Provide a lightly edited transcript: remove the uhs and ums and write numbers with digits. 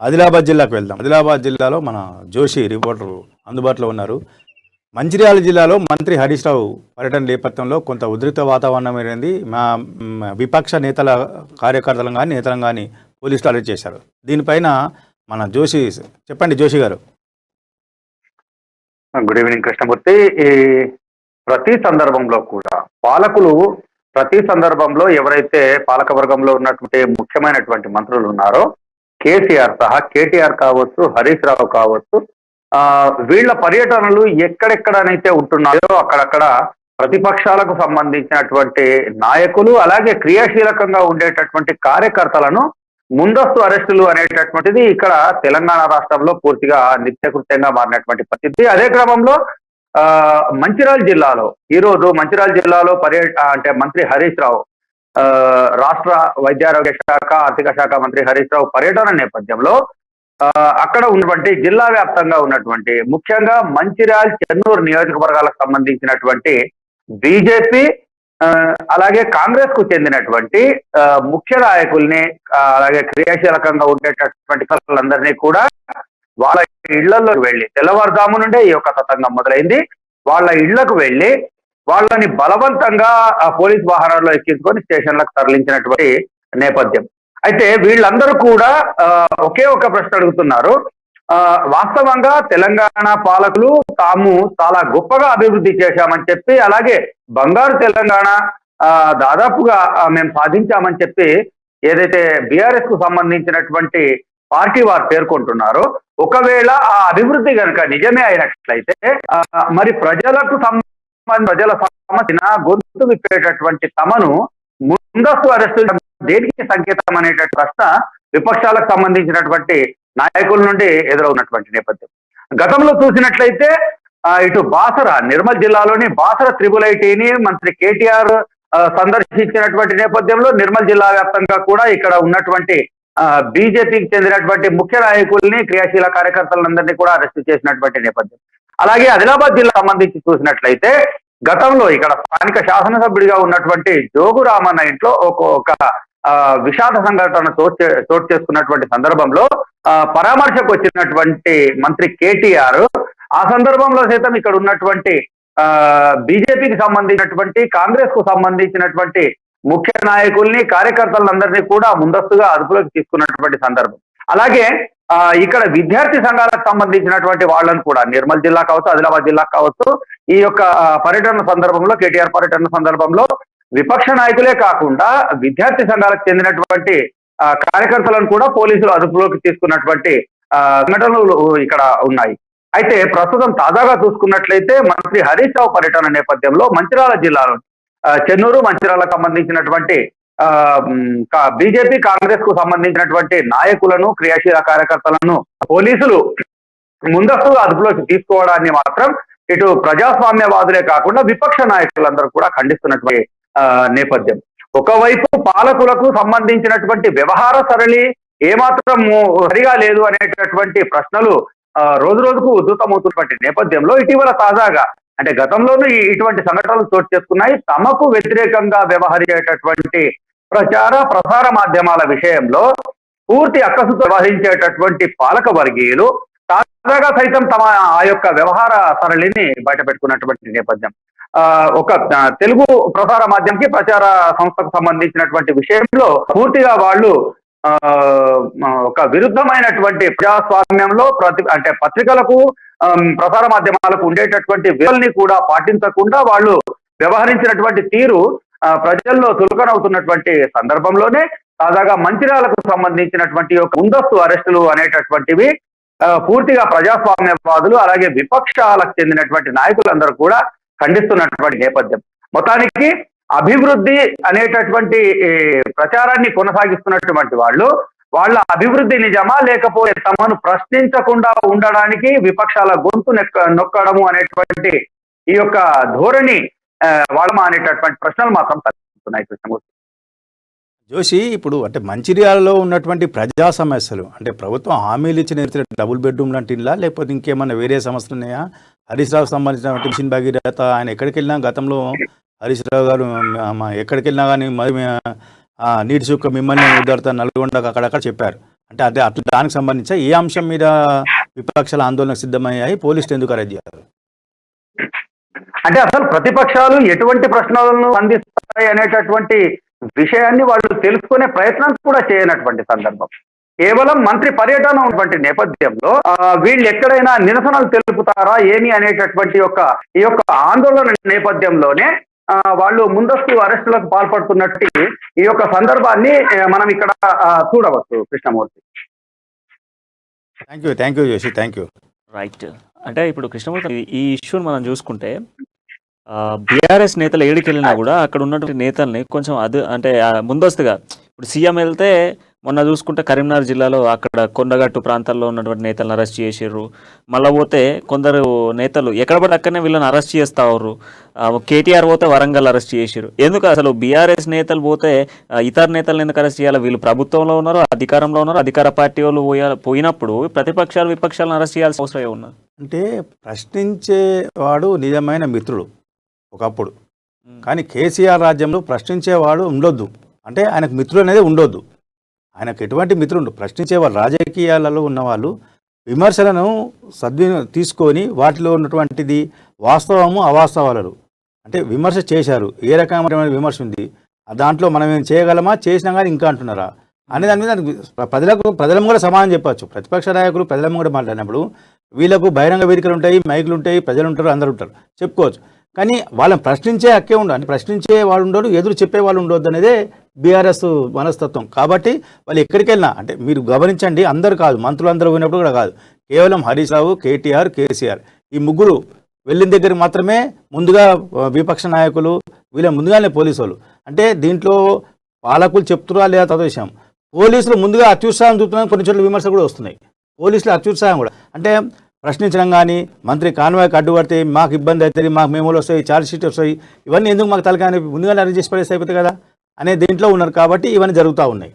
ఆదిలాబాద్ జిల్లాకు వెళ్దాం. ఆదిలాబాద్ జిల్లాలో మన జోషి రిపోర్టర్ అందుబాటులో ఉన్నారు. మంచిర్యాల జిల్లాలో మంత్రి హరీష్ రావు పర్యటన నేపథ్యంలో కొంత ఉద్రిక్త వాతావరణం ఏరింది. విపక్ష నేతల కార్యకర్తలను కానీ నేతలను కానీ పోలీసులు అరెస్ట్ చేశారు. దీనిపైన మన జోషి చెప్పండి. జోషి గారు, గుడ్ ఈవినింగ్ కృష్ణమూర్తి. ఈ ప్రతి సందర్భంలో కూడా పాలకులు ప్రతి సందర్భంలో ఎవరైతే పాలక వర్గంలో ఉన్నటువంటి ముఖ్యమైనటువంటి మంత్రులు ఉన్నారో కేసీఆర్ సహా కేటీఆర్ కావచ్చు, హరీష్ రావు కావచ్చు, వీళ్ళ పర్యటనలు ఎక్కడెక్కడనైతే ఉంటున్నాయో అక్కడక్కడ ప్రతిపక్షాలకు సంబంధించినటువంటి నాయకులు అలాగే క్రియాశీలకంగా ఉండేటటువంటి కార్యకర్తలను ముందస్తు అరెస్టులు అనేటటువంటిది ఇక్కడ తెలంగాణ రాష్ట్రంలో పూర్తిగా నిత్యకృత్యంగా మారినటువంటి పరిస్థితి. అదే క్రమంలో మంచిర్యాల జిల్లాలో ఈరోజు మంచిర్యాల జిల్లాలో అంటే మంత్రి హరీష్ రావు, రాష్ట్ర వైద్యారోగ్య శాఖ ఆర్థిక శాఖ మంత్రి హరీష్ రావు పర్యటన నేపథ్యంలో అక్కడ ఉన్నటువంటి జిల్లా వ్యాప్తంగా ఉన్నటువంటి ముఖ్యంగా మంచిర్యాల చెన్నూరు నియోజకవర్గాలకు సంబంధించినటువంటి బీజేపీ అలాగే కాంగ్రెస్ కు చెందినటువంటి ముఖ్య నాయకుల్ని అలాగే క్రియాశీలకంగా ఉండేటటువంటి వాళ్ళందరినీ కూడా వాళ్ళ ఇళ్లలోకి వెళ్ళి తెల్లవారుజాము నుండే ఈ యొక్క తతంగం మొదలైంది. వాళ్ళ ఇళ్లకు వెళ్ళి వాళ్ళని బలవంతంగా పోలీస్ వాహనాల్లో ఎక్కించుకొని స్టేషన్లకు తరలించినటువంటి నేపథ్యం. అయితే వీళ్ళందరూ కూడా ఒకే ఒక ప్రశ్న అడుగుతున్నారు. వాస్తవంగా తెలంగాణ పాలకులు తాము చాలా గొప్పగా అభివృద్ధి చేశామని చెప్పి అలాగే బంగారు తెలంగాణ దాదాపుగా మేము సాధించామని చెప్పి ఏదైతే బీఆర్ఎస్ కు సంబంధించినటువంటి పార్టీ వారు పేర్కొంటున్నారో ఒకవేళ ఆ అభివృద్ధి కనుక నిజమే అయినట్లయితే మరి ప్రజల సమస్య గొంతు విప్పేటటువంటి తమను ముందస్తు అరెస్టులు దేనికి సంకేతం అనేటువంటి ప్రశ్న విపక్షాలకు సంబంధించినటువంటి నాయకుల నుండి ఎదురవున్నటువంటి నేపథ్యం. గతంలో చూసినట్లయితే ఇటు బాసర నిర్మల్ జిల్లాలోని బాసర త్రిబుల్ ఐటీని మంత్రి కేటీఆర్ సందర్శించినటువంటి నేపథ్యంలో నిర్మల్ జిల్లా వ్యాప్తంగా కూడా ఇక్కడ ఉన్నటువంటి బీజేపీకి చెందినటువంటి ముఖ్య నాయకుల్ని క్రియాశీల కార్యకర్తలందరినీ కూడా అరెస్టు చేసినటువంటి నేపథ్యం. అలాగే ఆదిలాబాద్ జిల్లా సంబంధించి చూసినట్లయితే గతంలో ఇక్కడ స్థానిక శాసనసభ్యుడిగా ఉన్నటువంటి జోగు రామన్న ఇంట్లో ఒక విషాద సంఘటన చోటు చేసుకున్నటువంటి సందర్భంలో పరామర్శకు వచ్చినటువంటి మంత్రి కేటీఆర్ ఆ సందర్భంలో సైతం ఇక్కడ ఉన్నటువంటి బీజేపీకి సంబంధించినటువంటి కాంగ్రెస్ కు సంబంధించినటువంటి ముఖ్య నాయకుల్ని కార్యకర్తలందరినీ కూడా ముందస్తుగా అదుపులోకి తీసుకున్నటువంటి సందర్భం. అలాగే ఇక్కడ విద్యార్థి సంఘాలకు సంబంధించినటువంటి వాళ్ళను కూడా నిర్మల్ జిల్లా కావచ్చు, ఆదిలాబాద్ జిల్లా కావచ్చు, ఈ యొక్క పర్యటన సందర్భంలో కేటీఆర్ పర్యటన సందర్భంలో విపక్ష నాయకులే కాకుండా విద్యార్థి సంఘాలకు చెందినటువంటి కార్యకర్తలను కూడా పోలీసులు అదుపులోకి తీసుకున్నటువంటి సంఘటనలు ఇక్కడ ఉన్నాయి. అయితే ప్రస్తుతం తాజాగా చూసుకున్నట్లయితే మంత్రి హరీష్ రావు పర్యటన నేపథ్యంలో మంచిర్యాల జిల్లాలో చెన్నూరు మంచిర్యాలకు సంబంధించినటువంటి బీజేపీ కాంగ్రెస్ కు సంబంధించినటువంటి నాయకులను క్రియాశీల కార్యకర్తలను పోలీసులు ముందస్తుగా అదుపులోకి తీసుకోవడాన్ని మాత్రం ఇటు ప్రజాస్వామ్యవాదులే కాకుండా విపక్ష నాయకులందరూ కూడా ఖండిస్తున్నటువంటి నేపథ్యం. ఒకవైపు పాలకులకు సంబంధించినటువంటి వ్యవహార సరళి ఏమాత్రం సరిగా లేదు అనేటటువంటి ప్రశ్నలు రోజు రోజుకు ఉధృతమవుతున్నటువంటి నేపథ్యంలో ఇటీవల తాజాగా అంటే గతంలోనూ ఇటువంటి సంఘటనలు చోటు చేసుకున్నాయి. తమకు వ్యతిరేకంగా వ్యవహరించేటటువంటి ప్రసార మాధ్యమాల విషయంలో పూర్తి అక్కసుతో వ్యవహరించేటటువంటి పాలక వర్గీయులు తాజాగా సైతం తమ ఆ యొక్క వ్యవహార సరళిని బయటపెట్టుకున్నటువంటి నేపథ్యం. ఒక తెలుగు ప్రసార మాధ్యమానికి ప్రచార సంస్థకు సంబంధించినటువంటి విషయంలో పూర్తిగా వాళ్ళు ఒక విరుద్ధమైనటువంటి ప్రజాస్వామ్యంలో అంటే పత్రికలకు ప్రసార మాధ్యమాలకు ఉండేటటువంటి విలువల్ని కూడా పాటించకుండా వాళ్ళు వ్యవహరించినటువంటి తీరు ప్రజల్లో చులకనవుతున్నటువంటి సందర్భంలోనే తాజాగా మంచిర్యాలకు సంబంధించినటువంటి ముందస్తు అరెస్టులు అనేటటువంటివి పూర్తిగా ప్రజాస్వామ్యవాదులు అలాగే విపక్షాలకు చెందినటువంటి నాయకులందరూ కూడా ఖండిస్తున్నటువంటి నేపథ్యం. మొత్తానికి అభివృద్ధి అనేటటువంటి ప్రచారాన్ని కొనసాగిస్తున్నటువంటి వాళ్ళ అభివృద్ధి నిజమా లేకపోతే తమను ప్రశ్నించకుండా ఉండడానికి విపక్షాల గొంతు నొక్కడము అనేటువంటి ఈ యొక్క ధోరణి వాళ్ళమా అనేటటువంటి ప్రశ్నలు మాత్రం తలెత్తుతున్నాయి కృష్ణమూర్తి. జోషి, ఇప్పుడు అంటే మంచిర్యాలలో ఉన్నటువంటి ప్రజా సమస్యలు అంటే ప్రభుత్వం హామీలు ఇచ్చిన డబుల్ బెడ్రూమ్ లాంటి ఇల్లా లేకపోతే ఇంకేమన్నా వేరే సమస్యలు ఉన్నాయా? హరీష్ రావుకు సంబంధించిన మిషన్ భగీరథ ఆయన ఎక్కడికి వెళ్ళినా గతంలో హరీష్ రావు గారు ఎక్కడికి వెళ్ళినా కానీ మరి నీటి చుక్క మిమ్మల్ని ఉద్ధరత నల్గొండకు అక్కడక్కడ చెప్పారు. అంటే అదే అట్లా దానికి సంబంధించి ఏ అంశం మీద విపక్షాల ఆందోళనకు సిద్ధమయ్యాయి, పోలీసులు ఎందుకు అరెస్ట్ చేశారు? అంటే అసలు ప్రతిపక్షాలు ఎటువంటి ప్రశ్నలను అందిస్తాయి అనేటటువంటి విషయాన్ని వాళ్ళు తెలుసుకునే ప్రయత్నం కూడా చేయనటువంటి సందర్భం. కేవలం మంత్రి పర్యటన ఉన్నటువంటి నేపథ్యంలో వీళ్ళు ఎక్కడైనా నిరసనలు తెలుపుతారా ఏమి అనేటటువంటి ఈ యొక్క ఆందోళన నేపథ్యంలోనే వాళ్ళు ముందస్తు అరెస్టులకు పాల్పడుతున్నట్టు ఈ యొక్క సందర్భాన్ని మనం ఇక్కడ చూడవచ్చు. Krishnamurthy. Thank you Joshi, thank you. Right. అంటే ఇప్పుడు కృష్ణమూర్తి ఈ ఇష్యూని మనం చూసుకుంటే బీఆర్ఎస్ నేతలు ఏడికి వెళ్ళినా కూడా అక్కడ ఉన్నటువంటి నేతల్ని కొంచెం అంటే ముందస్తుగా ఇప్పుడు సీఎం వెళ్తే మొన్న చూసుకుంటే కరీంనగర్ జిల్లాలో అక్కడ కొండగట్టు ప్రాంతాల్లో ఉన్నటువంటి నేతలను అరెస్ట్ చేసారు. మళ్ళీ పోతే కొందరు నేతలు ఎక్కడ పడితే అక్కడనే వీళ్ళని అరెస్ట్ చేస్తారు. కేటీఆర్ పోతే వరంగల్ అరెస్ట్ చేసారు. ఎందుకు అసలు బీఆర్ఎస్ నేతలు పోతే ఇతర నేతలను ఎందుకు అరెస్ట్ చేయాలి? వీళ్ళు ప్రభుత్వంలో ఉన్నారు, అధికారంలో ఉన్నారు, అధికార పార్టీ వాళ్ళు పోయినప్పుడు ప్రతిపక్షాలు విపక్షాలను అరెస్ట్ చేయాల్సిన అవసరం ఉన్నారు. అంటే ప్రశ్నించేవాడు నిజమైన మిత్రుడు ఒకప్పుడు, కానీ కేసీఆర్ రాజ్యంలో ప్రశ్నించేవాడు ఉండొద్దు. అంటే ఆయనకు మిత్రుడు అనేది ఉండొద్దు. ఆయనకు ఎటువంటి మిత్రుడు ప్రశ్నించేవాళ్ళు, రాజకీయాలలో ఉన్నవాళ్ళు విమర్శలను తీసుకొని వాటిలో ఉన్నటువంటిది వాస్తవము అవాస్తవాలు అంటే విమర్శ చేశారు, ఏ రకమైన విమర్శ ఉంది, దాంట్లో మనం ఏం చేయగలమా, చేసినా కానీ ఇంకా అంటున్నారా అనే దాని మీద ప్రజలను కూడా సమాధానం చెప్పచ్చు. ప్రతిపక్ష నాయకులు ప్రజలను కూడా మాట్లాడినప్పుడు వీళ్ళకు బహిరంగ వేదికలు ఉంటాయి, మైకులు ఉంటాయి, ప్రజలు ఉంటారు, అందరు ఉంటారు, చెప్పుకోవచ్చు. కానీ వాళ్ళని ప్రశ్నించే హక్కే ఉండదు. అంటే ప్రశ్నించే వాళ్ళు ఉండడు, ఎదురు చెప్పే వాళ్ళు ఉండొద్దు అనేదే బీఆర్ఎస్ మనస్తత్వం. కాబట్టి వాళ్ళు ఎక్కడికి వెళ్ళినా అంటే మీరు గమనించండి, అందరు కాదు, మంత్రులు అందరూ పోయినప్పుడు కూడా కాదు, కేవలం హరీష్ రావు, కేటీఆర్, కేసీఆర్ ఈ ముగ్గురు వెళ్ళిన దగ్గర మాత్రమే ముందుగా విపక్ష నాయకులు వీళ్ళ ముందుగానే పోలీసు వాళ్ళు. అంటే దీంట్లో పాలకులు చెప్తున్నా లేదా తద విషయం, పోలీసులు ముందుగా అత్యుత్సాహం చూపుతున్నా కొన్ని చోట్ల విమర్శలు కూడా వస్తున్నాయి. పోలీసులు అత్యుత్సాహం కూడా అంటే ప్రశ్నించడం కానీ, మంత్రి కాన్వాయ్కి అడ్డుపడితే మాకు ఇబ్బంది అవుతుంది, మాకు మెమోలు వస్తాయి, ఛార్జ్ షీట్ వస్తాయి, ఇవన్నీ ఎందుకు మాకు తలకాయ ముందుగానే అరెస్ట్ చేసి పడేసి అయిపోతాయి కదా అనే దీంట్లో ఉన్నారు. కాబట్టి ఇవన్నీ జరుగుతూ ఉన్నాయి.